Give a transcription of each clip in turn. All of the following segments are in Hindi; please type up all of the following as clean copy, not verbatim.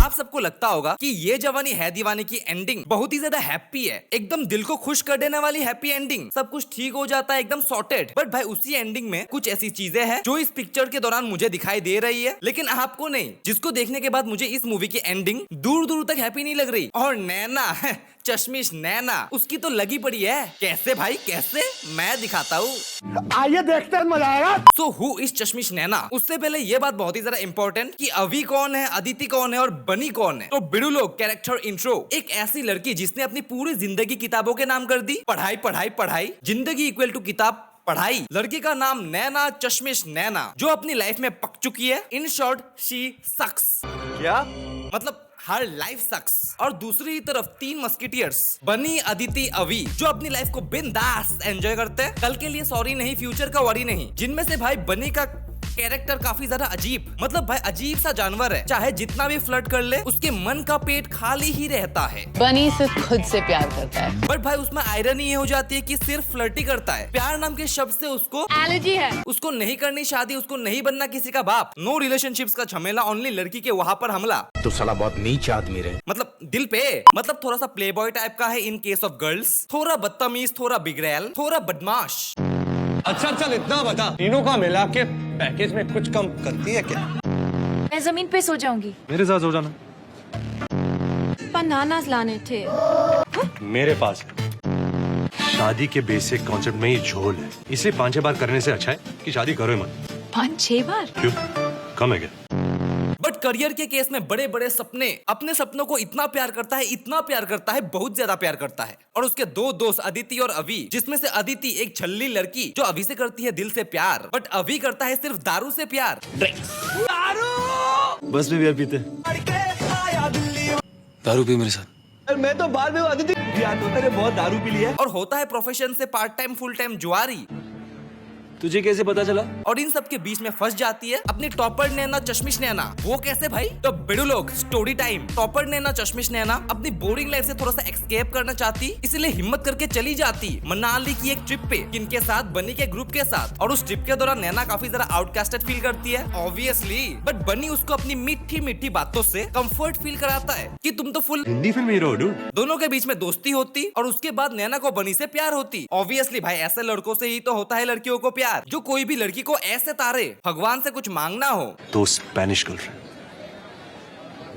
आप सबको लगता होगा कि ये जवानी है दीवानी की एंडिंग बहुत ही ज्यादा हैप्पी है, एकदम दिल को खुश कर देने वाली हैप्पी एंडिंग, सब कुछ ठीक हो जाता है एकदम सॉर्टेड। बट भाई उसी एंडिंग में कुछ ऐसी चीजें हैं जो इस पिक्चर के दौरान मुझे दिखाई दे रही है, लेकिन आपको नहीं, जिसको देखने के बाद मुझे इस मूवी की एंडिंग दूर दूर तक हैप्पी नहीं लग रही। और नैना चश्मिश नैना उसकी तो लगी पड़ी है। कैसे भाई कैसे, मैं दिखाता हूँ, आइए देखते हैं, मजा आएगा। सो हु इज चश्मिश नैना। उससे पहले ये बात बहुत ही ज्यादा इंपॉर्टेंट कि अभी कौन है, अदिति कौन है और बनी कौन है। तो बिडू लोग कैरेक्टर इंट्रो, एक ऐसी लड़की जिसने अपनी पूरी जिंदगी किताबों के नाम कर दी, पढ़ाई पढ़ाई पढ़ाई, जिंदगी इक्वल टू किताब पढ़ाई। लड़की का नाम नैना चश्मिश नैना, जो अपनी लाइफ में पक चुकी है। इन शॉर्ट शी सक्स। क्या मतलब हर लाइफ सक्स। और दूसरी तरफ तीन मस्किटियर्स, बनी अदिति अवी, जो अपनी लाइफ को बिंदास एंजॉय करते हैं, कल के लिए सॉरी नहीं, फ्यूचर का वरी नहीं। जिनमें से भाई बनी का कैरेक्टर काफी ज्यादा अजीब, मतलब भाई अजीब सा जानवर है, चाहे जितना भी फ्लर्ट कर ले उसके मन का पेट खाली ही रहता है। बनी सिर्फ खुद से प्यार करता है, बट भाई उसमें आयरनी ये हो जाती है कि सिर्फ फ्लर्टी करता है। प्यार नाम के शब्द से उसको एलर्जी है। उसको नहीं करनी शादी, उसको नहीं बनना किसी का बाप, नो रिलेशनशिप्स का झमेला, ओनली लड़की के वहां पर हमला। तो साला बहुत नीच आदमी रहे, मतलब दिल पे, मतलब थोड़ा सा प्ले बॉय टाइप का है इन केस ऑफ गर्ल्स, थोड़ा बदतमीज, थोड़ा बिगड़ैल, थोड़ा बदमाश। अच्छा चल इतना बता, तीनों का मिला के पैकेज में कुछ कम करती है क्या? मैं जमीन पे सो जाऊंगी। मेरे साथ हो जाना। बनानास लाने थे। मेरे पास शादी के बेसिक कॉन्सेप्ट में ही झोल है, इसलिए 5-6 बार करने से अच्छा है कि शादी करो ही मत। 5-6 बार? क्यों, कम है क्या? बट करियर के केस में बड़े बड़े सपने, अपने सपनों को इतना प्यार करता है, इतना प्यार करता है, बहुत ज्यादा प्यार करता है। और उसके दो दोस्त अदिति और अवी, जिसमें से अदिति एक छल्ली लड़की जो अभी से करती है दिल से प्यार, बट अवी करता है सिर्फ दारू से प्यार। बस में बियर पीते, दारू पी मेरे साथ। मैं तो बाद में अदिति तेरे बहुत दारू पी लिया। और होता है प्रोफेशन से पार्ट टाइम फुल टाइम जुआरी। तुझे कैसे पता चला? और इन सब के बीच में फंस जाती है अपनी टॉपर नैना चश्मिश नैना। वो कैसे भाई? तो बिडू लोग स्टोरी टाइम। टॉपर नैना चश्मिश नैना अपनी बोरिंग लाइफ से थोड़ा सा एक्सकेप करना चाहती, इसलिए हिम्मत करके चली जाती मनाली की एक ट्रिप पे, किनके साथ? बनी के ग्रुप के साथ। और उस ट्रिप के दौरान नैना काफी ज्यादा आउटकास्टेड फील करती है ऑब्वियसली, बट बनी उसको अपनी मीठी मीठी बातों से कंफर्ट फील कराता है कि तुम तो full Hindi film hero dude. दोनों के बीच में दोस्ती होती और उसके बाद नैना को बनी से प्यार होती। ऑब्वियसली भाई ऐसे लड़कों से ही तो होता है लड़कियों को प्यार, जो कोई भी लड़की को ऐसे तारे, भगवान से कुछ मांगना हो। तो स्पेनिश गर्लफ्रेंड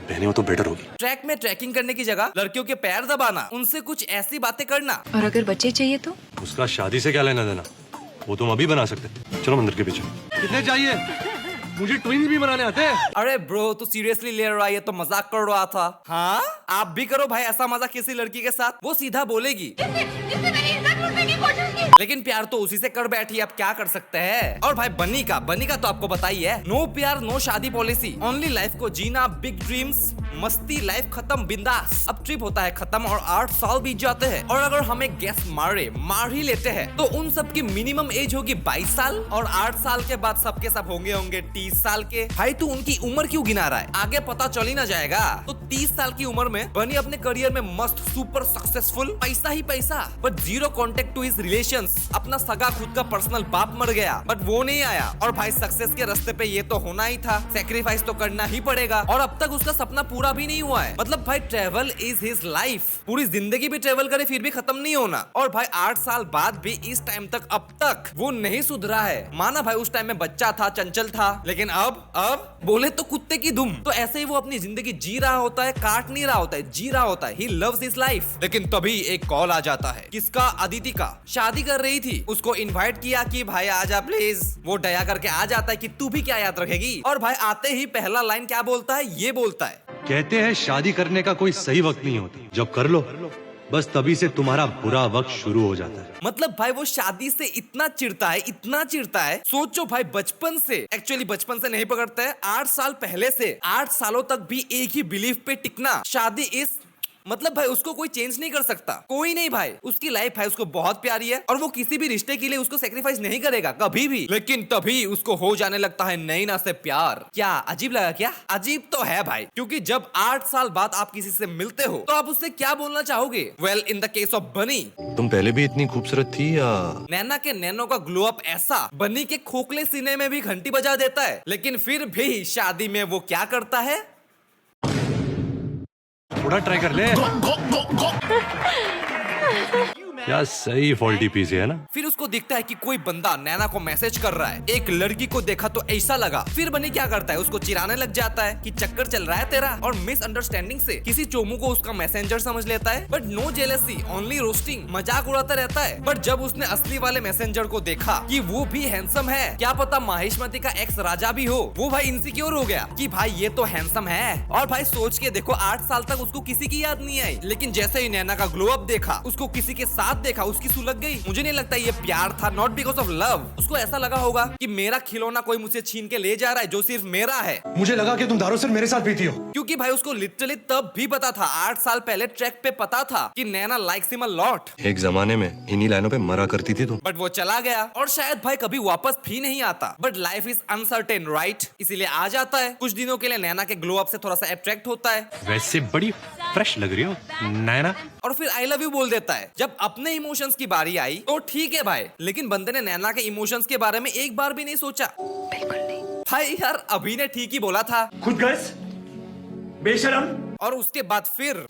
बहने हो तो बेटर होगी। ट्रैक में ट्रैकिंग करने की जगह लड़कियों के पैर दबाना, उनसे कुछ ऐसी बातें करना। और अगर बच्चे चाहिए तो? उसका शादी से क्या लेना देना, वो तुम अभी बना सकते। चलो मंदिर के पीछे। कितने चाहिए? मुझे ट्विंस भी बनाने आते हैं। अरे ब्रो तू सीरियसली ले रहा है, ये तो मजाक कर रहा था। हाँ आप भी करो भाई ऐसा मजाक किसी लड़की के साथ, वो सीधा बोलेगी। लेकिन प्यार तो उसी से कर बैठी, अब क्या कर सकते हैं। और भाई बनी का तो आपको पता ही है, नो प्यार नो शादी पॉलिसी, ओनली लाइफ को जीना, बिग ड्रीम्स, मस्ती, लाइफ खत्म, बिंदास। अब ट्रिप होता है खत्म और 8 साल बीत जाते हैं, और अगर हमें गैस मार ही लेते हैं तो उन सब की मिनिमम एज होगी 22 साल, और 8 साल के बाद सबके सब होंगे 30 साल के। भाई तू उनकी उम्र क्यों गिना रहा है, आगे पता चल ही ना जाएगा। तो 30 साल की उम्र में बनी अपने करियर में मस्त सुपर सक्सेसफुल, पैसा ही पैसा, but zero contact to his relations. अपना सगा खुद का पर्सनल बाप मर गया, बट वो नहीं आया। और भाई सक्सेस के रास्ते पे ये तो होना ही था, सेक्रीफाइस तो करना ही पड़ेगा। और अब तक उसका सपना पूरा भी नहीं हुआ है। मतलब भाई ट्रेवल इज हिज लाइफ, पूरी जिंदगी भी ट्रेवल करे फिर भी खत्म नहीं होना। और भाई 8 साल बाद भी इस टाइम तक अब तक वो नहीं सुधरा है। माना भाई उस टाइम में बच्चा था, चंचल था, लेकिन अब बोले तो कुत्ते की धुम। तो ऐसे ही वो अपनी जिंदगी जी रहा होता है, काट नहीं रहा होता है, जी रहा होता है। He loves his life. लेकिन तभी एक कॉल आ जाता है, किसका? अदिति का। शादी कर रही थी, उसको इनवाइट किया कि भाई आजा प्लीज। वो डया करके आ जाता है कि तू भी क्या याद रखेगी। और भाई आते ही पहला लाइन क्या बोलता है? ये बोलता है, कहते हैं शादी करने का कोई सही वक्त नहीं होता, जब कर लो बस तभी से तुम्हारा बुरा वक्त शुरू हो जाता है। मतलब भाई वो शादी से इतना चिढ़ता है, इतना चिढ़ता है। सोचो भाई बचपन से, एक्चुअली बचपन से नहीं पकड़ता है, 8 साल पहले से 8 सालों तक भी एक ही बिलीफ पे टिकना। शादी इस मतलब भाई उसको कोई चेंज नहीं कर सकता, कोई नहीं भाई। उसकी लाइफ है, उसको बहुत प्यारी है, और वो किसी भी रिश्ते के लिए उसको सेक्रीफाइस नहीं करेगा कभी भी। लेकिन तभी उसको हो जाने लगता है नैना से प्यार। क्या अजीब लगा? क्या अजीब तो है भाई, क्योंकि जब 8 साल बाद आप किसी से मिलते हो तो आप उससे क्या बोलना चाहोगे? Well in the case of बनी, तुम पहले भी इतनी खूबसूरत थी या? नैना के नैनो का ग्लो अप ऐसा बनी के खोखले सीने में भी घंटी बजा देता है। लेकिन फिर भी शादी में वो क्या करता है? थोड़ा ट्राई कर ले। क्या सही फॉल्टी पीस है ना। फिर उसको दिखता है कि कोई बंदा नैना को मैसेज कर रहा है। एक लड़की को देखा तो ऐसा लगा। फिर बनी क्या करता है, उसको चिढ़ाने लग जाता है कि चक्कर चल रहा है तेरा, और मिसअंडरस्टैंडिंग से किसी चोमू को उसका मैसेंजर समझ लेता है। But no jealousy, only roasting, मजाक उड़ाता रहता है। बट जब उसने असली वाले मैसेंजर को देखा कि वो भी हैंडसम है, क्या पता माहेश्मती का एक्स राजा भी हो, वो भाई इनसिक्योर हो गया कि भाई ये तो हैंडसम है। और भाई सोच के देखो, 8 साल तक उसको किसी की याद नहीं आई, लेकिन जैसे ही नैना का ग्लो अप देखा, उसको किसी के साथ देखा, उसकी सुलग गई। मुझे नहीं लगता ये प्यार था, नॉट बिकॉज ऑफ लव। उसको ऐसा लगा होगा कि मेरा खिलौना कोई मुझसे छीन के ले जा रहा है जो सिर्फ मेरा है। मुझे लगा कि तुम दारू सिर्फ मेरे साथ पीती हो। क्योंकि भाई उसको लिटरली तब भी पता था, 8 साल पहले ट्रैक पे पता था कि नैना लाइक्स हिम अ लॉट। एक जमाने में इन्हीं लाइनों पे मरा करती थी तुम। बट वो चला गया और शायद भाई कभी वापस भी नहीं आता। But life is uncertain right, इसीलिए आ जाता है कुछ दिनों के लिए। नैना के ग्लो अप से थोड़ा सा अट्रैक्ट होता है। वैसे बड़ी फ्रेश लग रही हो नैना। और फिर आई लव यू बोल देता है। जब अपने इमोशंस की बारी आई तो ठीक है भाई, लेकिन बंदे ने नैना के इमोशंस के बारे में एक बार भी नहीं सोचा। बिल्कुल नहीं। भाई यार, अभी ने ठीक ही बोला था। खुद गर्स बेशरम। और उसके बाद फिर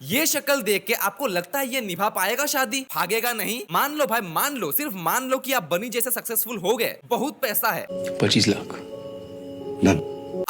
ये शक्ल देख के आपको लगता है ये निभा पाएगा शादी, भागेगा नहीं? मान लो भाई, मान लो, सिर्फ मान लो कि आप बनी जैसे सक्सेसफुल हो गए, बहुत पैसा है, 25 लाख।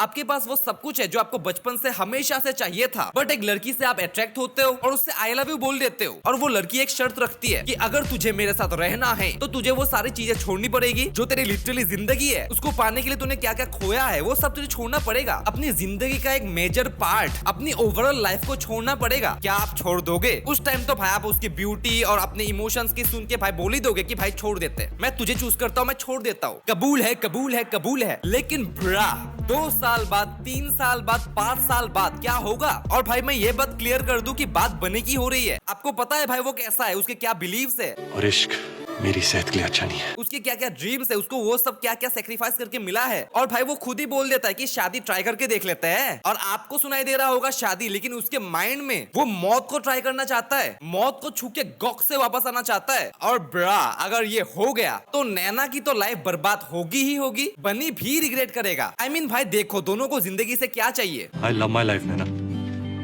आपके पास वो सब कुछ है जो आपको बचपन से हमेशा से चाहिए था। बट एक लड़की से आप अट्रैक्ट होते हो और उससे आई लव यू बोल देते हो, और वो लड़की एक शर्त रखती है कि अगर तुझे मेरे साथ रहना है तो तुझे वो सारी चीजें छोड़नी पड़ेगी जो तेरी लिटरली जिंदगी है। उसको पाने के लिए तूने क्या क्या खोया है वो सब तुझे छोड़ना पड़ेगा। अपनी जिंदगी का एक मेजर पार्ट, अपनी ओवरऑल लाइफ को छोड़ना पड़ेगा। क्या आप छोड़ दोगे? उस टाइम तो भाई आप उसकी ब्यूटी और अपने इमोशंस की सुन के भाई बोल ही दोगे कि भाई छोड़ देते, मैं तुझे चूज करता हूँ, मैं छोड़ देता हूँ, कबूल है, कबूल है, कबूल है। लेकिन ब्रा, 2 साल बाद, 3 साल बाद, 5 साल बाद क्या होगा? और भाई मैं ये बात क्लियर कर दूं कि बात बने की हो रही है। आपको पता है भाई वो कैसा है, उसके क्या बिलीव्स है, और इश्क मेरी सेहत के लिए अच्छा नहीं है। उसके क्या क्या ड्रीम्स है, उसको वो सब क्या क्या सेक्रीफाइस करके मिला है। और भाई वो खुद ही बोल देता है कि शादी ट्राई करके देख लेते हैं। और आपको सुनाई दे रहा होगा शादी, लेकिन उसके माइंड में वो मौत को ट्राई करना चाहता है, मौत को छू के गॉक से वापस आना चाहता है। और ब्रा, अगर ये हो गया तो नैना की तो लाइफ बर्बाद होगी ही होगी, बनी भी रिग्रेट करेगा। I mean, भाई देखो, दोनों को जिंदगी से क्या चाहिए? आई लव माई लाइफ नैना,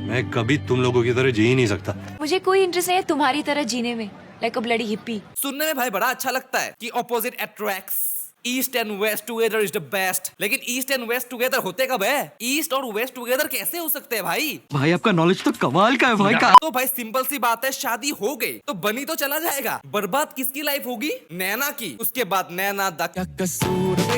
मैं कभी तुम लोगों की तरह जी ही नहीं सकता। मुझे कोई इंटरेस्ट नहीं है तुम्हारी तरह जीने में, लाइक अ ब्लडी हिप्पी। सुनने में भाई बड़ा अच्छा लगता है कि opposite attracts, east and west together is the best. लेकिन ईस्ट एंड वेस्ट टुगेदर होते कब है? ईस्ट और वेस्ट टुगेदर कैसे हो सकते हैं भाई? भाई आपका नॉलेज तो कमाल का है भाई। तो भाई सिंपल सी बात है, शादी हो गई तो बनी तो चला जाएगा, बर्बाद किसकी लाइफ होगी? नैना की। उसके बाद नैना दा कसूर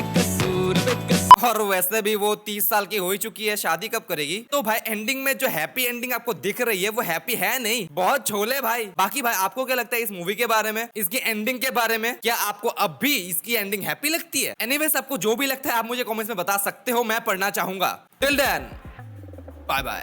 और वैसे भी वो 30 साल की हो चुकी है, शादी कब करेगी? तो भाई एंडिंग में जो हैप्पी एंडिंग आपको दिख रही है वो हैप्पी है नहीं, बहुत छोले भाई। बाकी भाई आपको क्या लगता है इस मूवी के बारे में, इसकी एंडिंग के बारे में? क्या आपको अब भी इसकी एंडिंग हैप्पी लगती है? एनीवेज, आपको जो भी लगता है आप मुझे कमेंट्स में बता सकते हो, मैं पढ़ना चाहूंगा। Till then, bye bye.